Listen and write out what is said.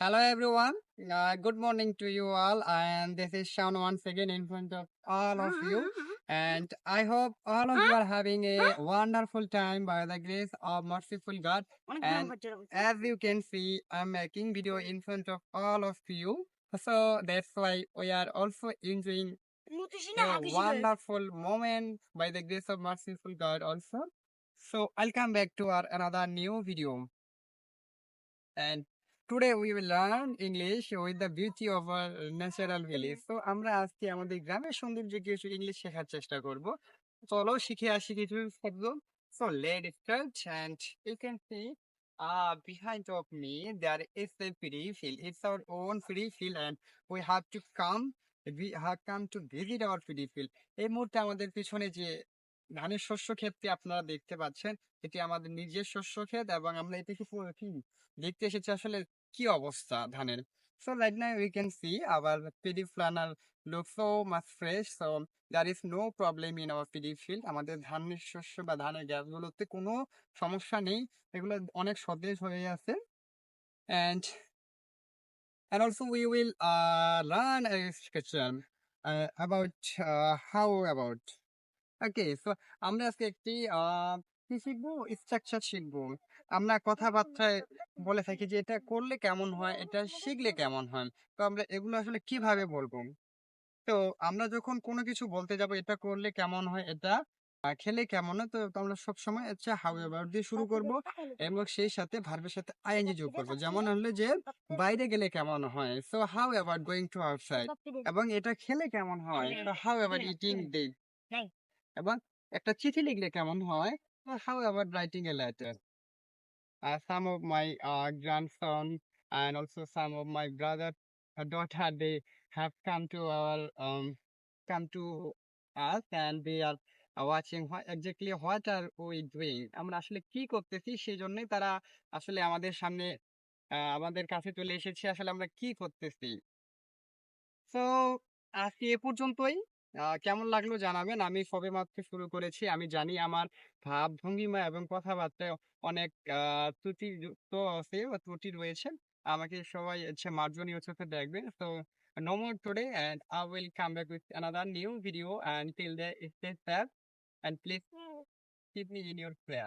Hello everyone. Good morning to you all. And this is Sean once again in front of all of you. And I hope all of you are having a wonderful time by the grace of merciful God. And as you can see, I'm making video in front of all of you. So that's why we are also enjoying a wonderful moment by the grace of merciful God also. So I'll come back to our another new video. And today we will learn English with the beauty of our natural village. So আমরা আজকে আমাদের গ্রামের সৌন্দর্যে কিছু English শেখার চেষ্টা করব। চলো শিখে আসি কিছু শব্দ। So let's start and you can see behind of me there is a free field. It's our own free field and we have come to visit our free field. এই মুহূর্তে আমাদের পিছনে যে ধানের শস্য ক্ষেতটি আপনারা দেখতে পাচ্ছেন এটি আমাদের নিজের শস্য ক্ষেত এবং আমরা এটাকে কি দেখতে এসেছি আসলে কি অবস্থা ধানের। So right now we can see our PD planner looks so much fresh. So there is no problem in our PD field. আমাদের ধানের শস্য বা ধানের গাছগুলোতে কোনো সমস্যা নেই। এগুলো অনেক সতেজ হয়ে আছে। And also we will learn a discussion about how about okay so আমরা আজকে একটি কি শিখবো স্ট্রাকচার শিখবো আমরা কথাবার্তায় বলে থাকি যে এটা করলে কেমন হয় এটা শিখলে কেমন হয় তো আমরা এগুলো আসলে কিভাবে বলবো তো আমরা যখন কোনো কিছু বলতে যাব এটা করলে কেমন হয় এটা খেলে কেমন হয় তো আমরা সবসময় হচ্ছে হাউ এভার দিয়ে শুরু করব এবং সেই সাথে ভার্বের সাথে আইএনজি যোগ করবো যেমন হলো যে বাইরে গেলে কেমন হয় so how ever going to outside এবং এটা খেলে কেমন হয় তো হাউ এভার ইটিং দে এবং একটা চিঠি লিখলে কেমন হয়? How about writing a letter? Some of my grandson and also some of my brother daughter they have come to us and they are watching what exactly what are we doing আমরা আসলে কি করতেছি সেই জন্যই তারা আসলে আমাদের সামনে আমাদের কাছে চলে এসেছে আসলে আমরা কি করতেছি সো আজকে এ পর্যন্তই। কেমন লাগলো জানাবেন। আমি সবেমাত্র শুরু করেছি। আমি জানি আমার ভাব-ভঙ্গিমা এবং কথাবার্তায় অনেক ত্রুটিযুক্ত আছে বা ত্রুটি রয়েছে। আমাকে সবাই হচ্ছে মার্জনীয় চোখে দেখবেন। So no more today and I will come back with another new video and till then stay safe and please keep me in your prayer.